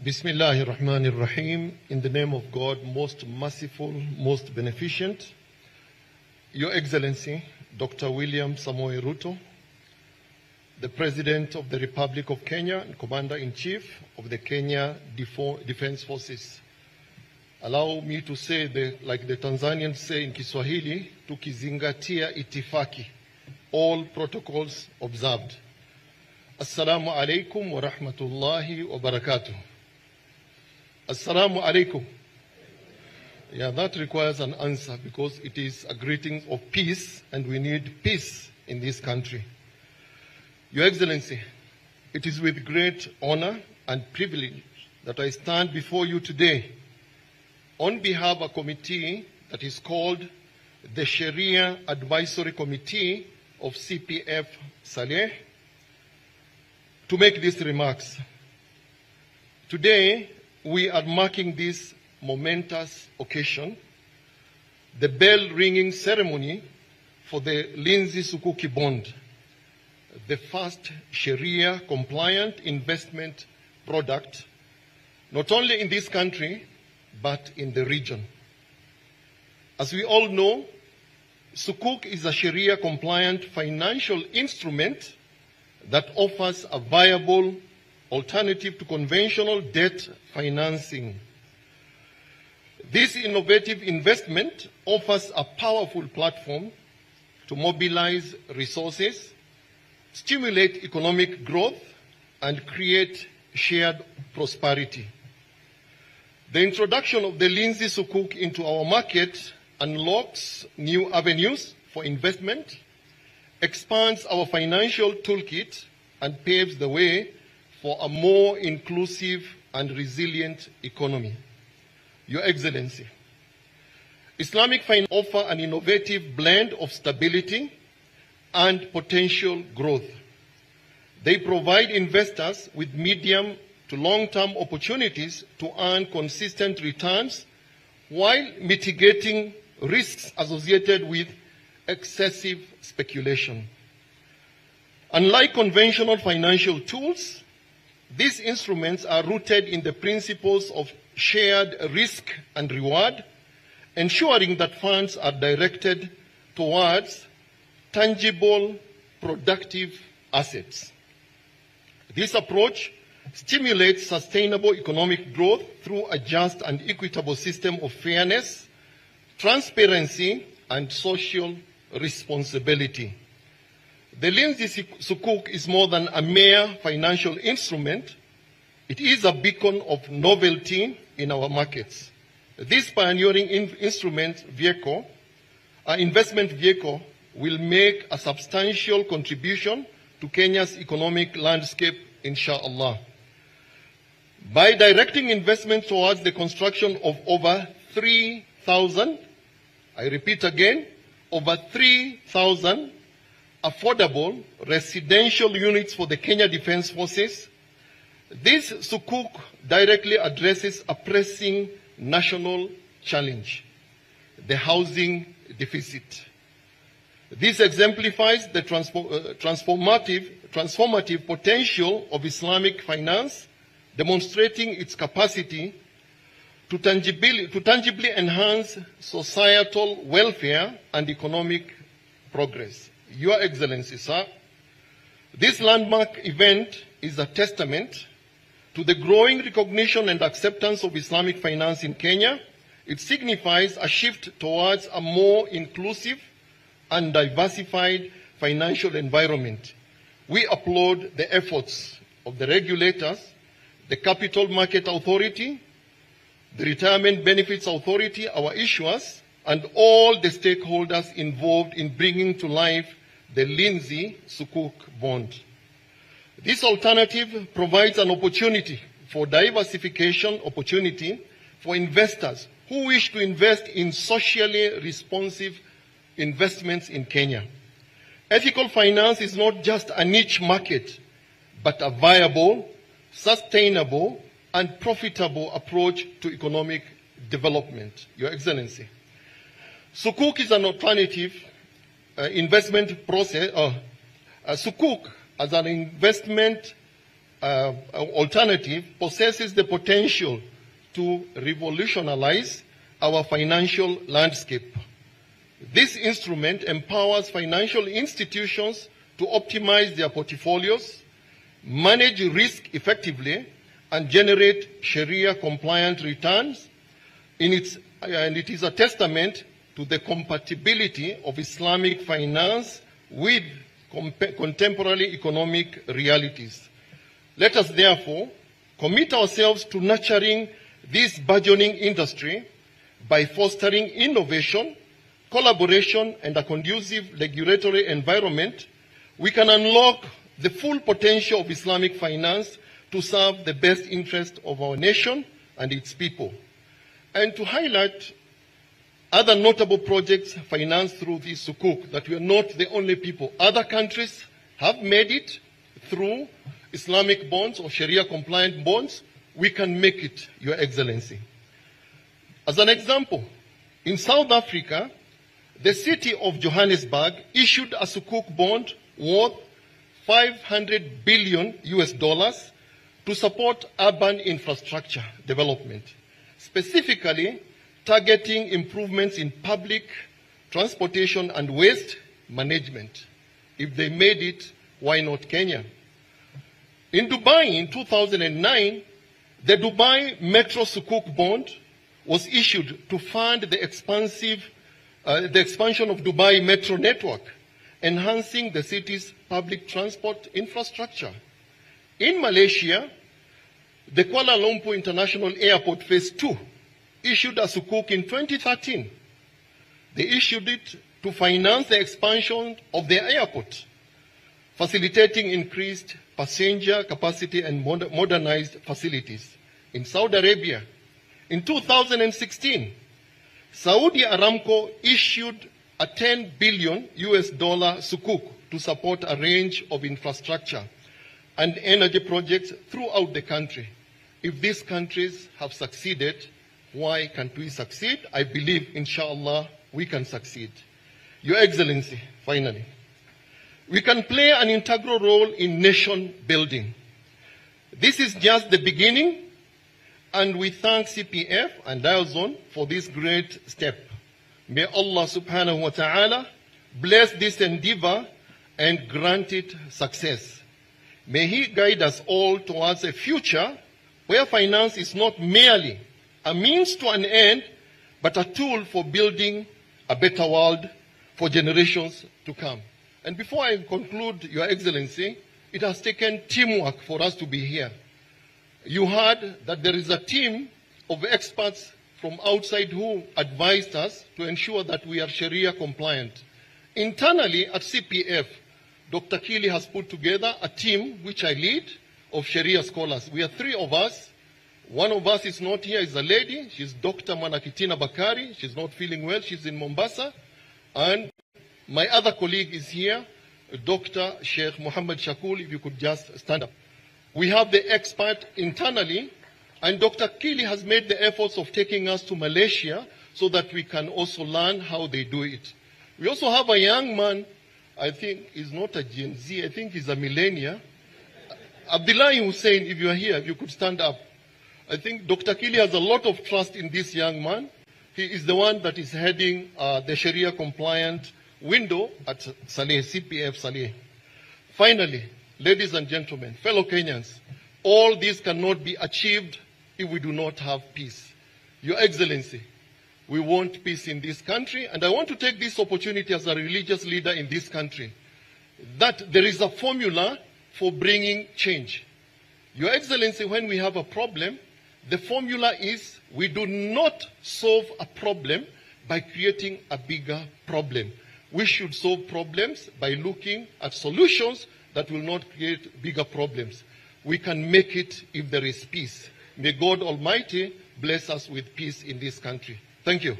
Bismillahir Rahmanir Rahim. In the name of God, most merciful, most beneficent. Your Excellency, Dr. William Samoei Ruto, the President of the Republic of Kenya and Commander-in-Chief of the Kenya Defense Forces. Allow me to say, like the Tanzanians say in Kiswahili, tukizingatia itifaki, all protocols observed. Assalamu alaikum wa rahmatullahi wa barakatuh. Assalamu alaikum. Yeah, that requires an answer because it is a greeting of peace and we need peace in this country. Your Excellency, it is with great honor and privilege that I stand before you today on behalf of a committee that is called the Sharia Advisory Committee of CPF Saleh to make these remarks. Today, we are marking this momentous occasion, the bell-ringing ceremony for the Lindsay Sukuki bond, the first Sharia-compliant investment product, not only in this country, but in the region. As we all know, Sukuk is a Sharia-compliant financial instrument that offers a viable alternative to conventional debt financing. This innovative investment offers a powerful platform to mobilize resources, stimulate economic growth, and create shared prosperity. The introduction of the Lindsay Sukuk into our market unlocks new avenues for investment, expands our financial toolkit, and paves the way for a more inclusive and resilient economy. Your Excellency, Islamic finance offers an innovative blend of stability and potential growth. They provide investors with medium to long-term opportunities to earn consistent returns while mitigating risks associated with excessive speculation. Unlike conventional financial tools, these instruments are rooted in the principles of shared risk and reward, ensuring that funds are directed towards tangible, productive assets. This approach stimulates sustainable economic growth through a just and equitable system of fairness, transparency, and social responsibility. The Lindsay Sukuk is more than a mere financial instrument. It is a beacon of novelty in our markets. This pioneering investment vehicle will make a substantial contribution to Kenya's economic landscape, inshallah. By directing investment towards the construction of over 3,000, I repeat again, over 3,000 affordable residential units for the Kenya Defense Forces, this Sukuk directly addresses a pressing national challenge, the housing deficit. This exemplifies the transformative potential of Islamic finance, demonstrating its capacity to tangibly enhance societal welfare and economic progress. Your Excellency, sir, this landmark event is a testament to the growing recognition and acceptance of Islamic finance in Kenya. It signifies a shift towards a more inclusive and diversified financial environment. We applaud the efforts of the regulators, the Capital Market Authority, the Retirement Benefits Authority, our issuers, and all the stakeholders involved in bringing to life the Lindsay Sukuk bond. This alternative provides an opportunity for diversification, opportunity for investors who wish to invest in socially responsive investments in Kenya. Ethical finance is not just a niche market, but a viable, sustainable, and profitable approach to economic development. Your Excellency, Sukuk is an alternative investment process. Sukuk as an investment alternative possesses the potential to revolutionize our financial landscape. This instrument empowers financial institutions to optimize their portfolios, manage risk effectively, and generate Sharia-compliant returns. And it is a testament to the compatibility of Islamic finance with contemporary economic realities. Let us therefore commit ourselves to nurturing this burgeoning industry by fostering innovation, collaboration, and a conducive regulatory environment. We can unlock the full potential of Islamic finance to serve the best interest of our nation and its people. And to highlight other notable projects financed through this sukuk, that we are not the only people. Other countries have made it through Islamic bonds or Sharia-compliant bonds. We can make it, Your Excellency. As an example, in South Africa, the city of Johannesburg issued a sukuk bond worth $500 billion to support urban infrastructure development, specifically targeting improvements in public transportation and waste management. If they made it, why not Kenya? In Dubai in 2009, the Dubai Metro Sukuk bond was issued to fund the expansion of Dubai Metro network, enhancing the city's public transport infrastructure. In Malaysia, the Kuala Lumpur International Airport Phase 2 issued a sukuk in 2013. They issued it to finance the expansion of their airport, facilitating increased passenger capacity and modernized facilities. In Saudi Arabia, in 2016, Saudi Aramco issued a $10 billion sukuk to support a range of infrastructure and energy projects throughout the country. If these countries have succeeded, why can't we succeed? I believe, inshallah, we can succeed. Your Excellency, finally, we can play an integral role in nation building. This is just the beginning, and we thank CPF and Diozone for this great step. May Allah subhanahu wa ta'ala bless this endeavor and grant it success. May He guide us all towards a future where finance is not merely a means to an end, but a tool for building a better world for generations to come. And before I conclude, Your Excellency, it has taken teamwork for us to be here. You heard that there is a team of experts from outside who advised us to ensure that we are Sharia compliant. Internally at CPF, Dr. Kili has put together a team, which I lead, of Sharia scholars. We are 3 of us. One of us is not here, is a lady. She's Dr. Manakitina Bakari. She's not feeling well. She's in Mombasa. And my other colleague is here, Dr. Sheikh Muhammad Shakul, if you could just stand up. We have the expert internally, and Dr. Kili has made the efforts of taking us to Malaysia so that we can also learn how they do it. We also have a young man, I think he's not a Gen Z, I think he's a millennial. Abdullah Hussein, if you are here, if you could stand up. I think Dr. Kili has a lot of trust in this young man. He is the one that is heading the Sharia compliant window at Saleh, CPF Saleh. Finally, ladies and gentlemen, fellow Kenyans, all this cannot be achieved if we do not have peace. Your Excellency, we want peace in this country, and I want to take this opportunity as a religious leader in this country, that there is a formula for bringing change. Your Excellency, when we have a problem, the formula is we do not solve a problem by creating a bigger problem. We should solve problems by looking at solutions that will not create bigger problems. We can make it if there is peace. May God Almighty bless us with peace in this country. Thank you.